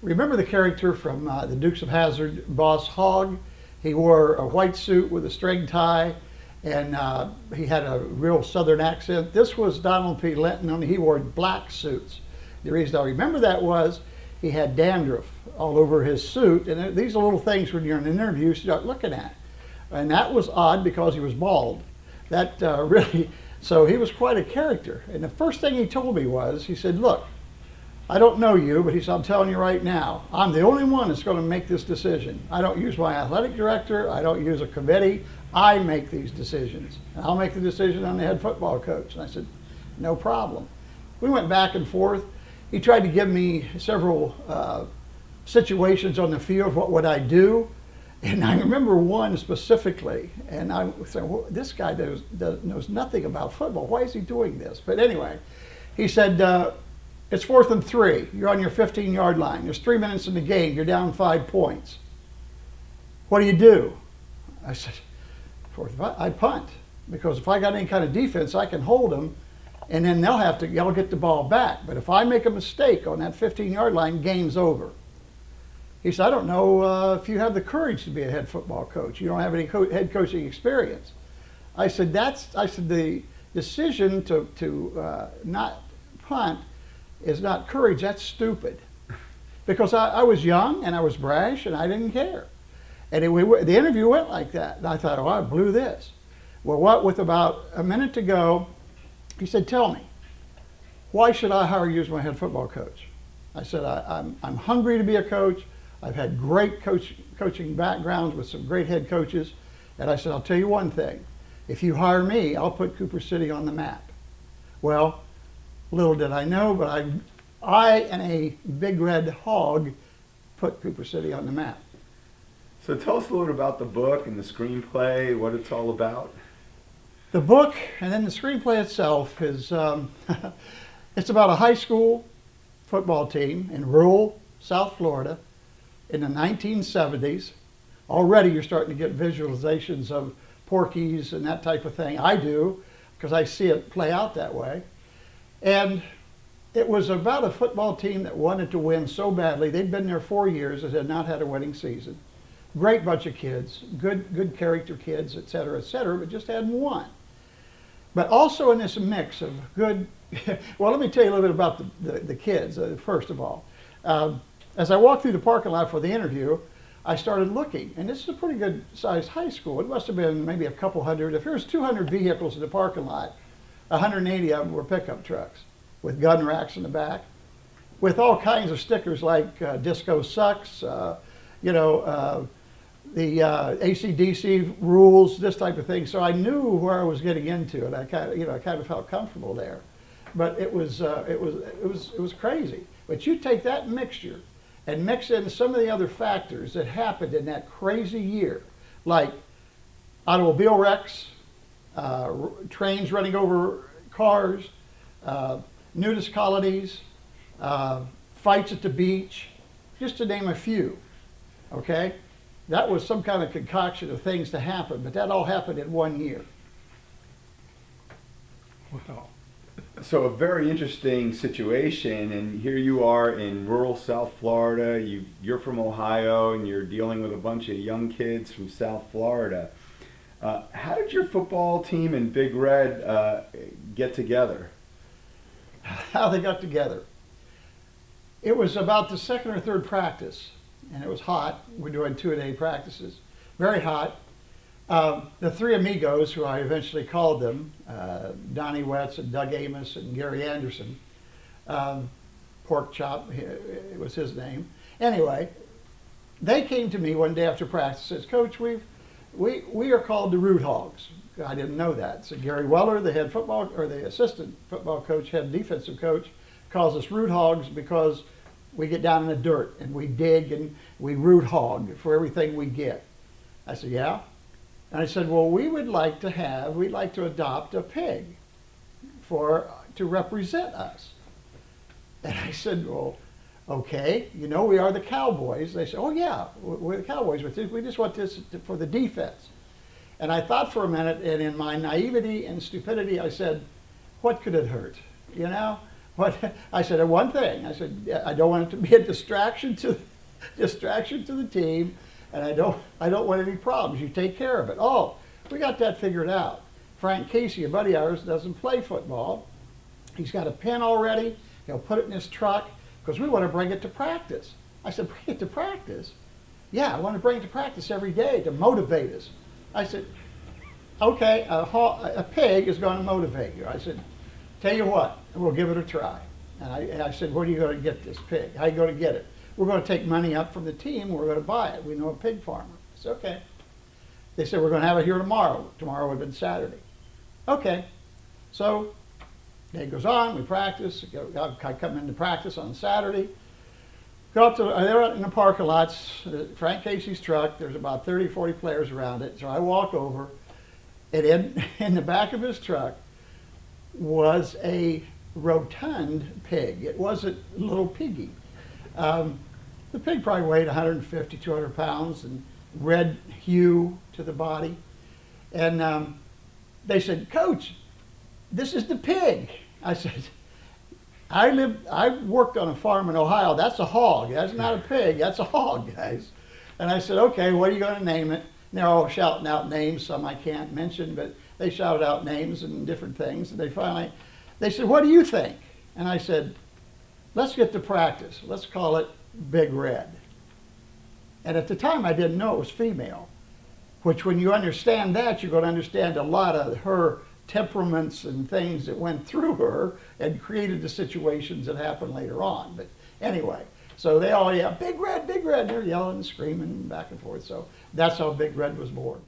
remember the character from the Dukes of Hazzard, Boss Hogg? He wore a white suit with a string tie, and he had a real Southern accent. This was Donald P. Linton, only he wore black suits. The reason I remember that was he had dandruff all over his suit, and these are little things when you're in an interview you start looking at. And that was odd because he was bald. That really, so he was quite a character. And the first thing he told me was, he said, look, I don't know you, but he said, I'm telling you right now, I'm the only one that's going to make this decision. I don't use my athletic director. I don't use a committee. I make these decisions. And I'll make the decision on the head football coach. And I said, no problem. We went back and forth. He tried to give me several situations on the field. What would I do? And I remember one specifically, and I said, well, this guy knows nothing about football. Why is he doing this? But anyway, he said, it's 4th and 3. You're on your 15-yard line. There's 3 minutes in the game. You're down 5 points. What do you do? I said, I punt, because if I got any kind of defense, I can hold them, and then y'all get the ball back. But if I make a mistake on that 15-yard line, game's over. He said, I don't know if you have the courage to be a head football coach. You don't have any head coaching experience. I said, the decision to not punt is not courage, that's stupid. Because I was young and I was brash and I didn't care. And the interview went like that. And I thought, oh, I blew this. Well, with about a minute to go, he said, tell me, why should I hire you as my head football coach? I said, I'm hungry to be a coach. I've had great coaching backgrounds with some great head coaches. And I said, I'll tell you one thing. If you hire me, I'll put Cooper City on the map. Well, little did I know, but I and a big red hog put Cooper City on the map. So tell us a little bit about the book and the screenplay, what it's all about. The book and then the screenplay itself is, it's about a high school football team in rural South Florida in the 1970s. Already you're starting to get visualizations of Porky's and that type of thing. I do, because I see it play out that way. And it was about a football team that wanted to win so badly. They'd been there 4 years and had not had a winning season. Great bunch of kids, good character kids, et cetera, but just hadn't won. But also in this mix of good, well, let me tell you a little bit about the kids, first of all. As I walked through the parking lot for the interview, I started looking, and this is a pretty good sized high school. It must have been maybe a couple hundred. If there was 200 vehicles in the parking lot, 180 of them were pickup trucks with gun racks in the back, with all kinds of stickers like disco sucks, the AC/DC rules, this type of thing. So I knew where I was getting into, and I kind of felt comfortable there. But it was crazy. But you take that mixture and mix in some of the other factors that happened in that crazy year, like automobile wrecks, trains running over cars, nudist colonies, fights at the beach, just to name a few, okay? That was some kind of concoction of things to happen, but that all happened in 1 year. Wow. So a very interesting situation, and here you are in rural South Florida. You're from Ohio, and you're dealing with a bunch of young kids from South Florida. How did your football team and Big Red get together? How they got together. It was about the second or third practice, and it was hot. We're doing 2-a-day practices. Very hot. The three amigos, who I eventually called them, Donnie Wetz and Doug Amos and Gary Anderson, Pork Chop, it was his name. Anyway, they came to me one day after practice and says, Coach, we are called the Root Hogs. I didn't know that. So Gary Weller, the head football, or the assistant football coach, head defensive coach, calls us Root Hogs because we get down in the dirt and we dig and we root hog for everything we get. I said, yeah. And I said, well, we'd like to adopt a pig to represent us. And I said, well, okay, we are the Cowboys. They said, oh yeah, we're the Cowboys, but we just want this for the defense. And I thought for a minute, and in my naivety and stupidity, I said, what could it hurt? But I said, one thing, I said, I don't want it to be a distraction to the team, and I don't want any problems. You take care of it. Oh, we got that figured out. Frank Casey, a buddy of ours, doesn't play football. He's got a pen already. He'll put it in his truck because we want to bring it to practice. I said, bring it to practice? Yeah, I want to bring it to practice every day to motivate us. I said, okay, a pig is going to motivate you. I said, tell you what, we'll give it a try. And I said, where are you going to get this pig? How are you going to get it? We're going to take money up from the team. We're going to buy it. We know a pig farmer. I said, okay. They said, we're going to have it here tomorrow. Tomorrow would have been Saturday. Okay. So day goes on. We practice. I come into practice on Saturday. Go up to, they're out in the parking lots, Frank Casey's truck. There's about 30, 40 players around it. So I walk over, and in the back of his truck was a rotund pig. It wasn't a little piggy. The pig probably weighed 150, 200 pounds and red hue to the body. And they said, Coach, this is the pig. I said, I worked on a farm in Ohio. That's a hog. That's not a pig. That's a hog, guys. And I said, okay, what are you going to name it? And they're all shouting out names. Some I can't mention, but they shouted out names and different things. And they said, what do you think? And I said, let's get to practice. Let's call it Big Red. And at the time, I didn't know it was female, which when you understand that, you're going to understand a lot of her temperaments and things that went through her and created the situations that happened later on. But anyway, so they all yell, Big Red, Big Red. And they're yelling and screaming back and forth. So that's how Big Red was born.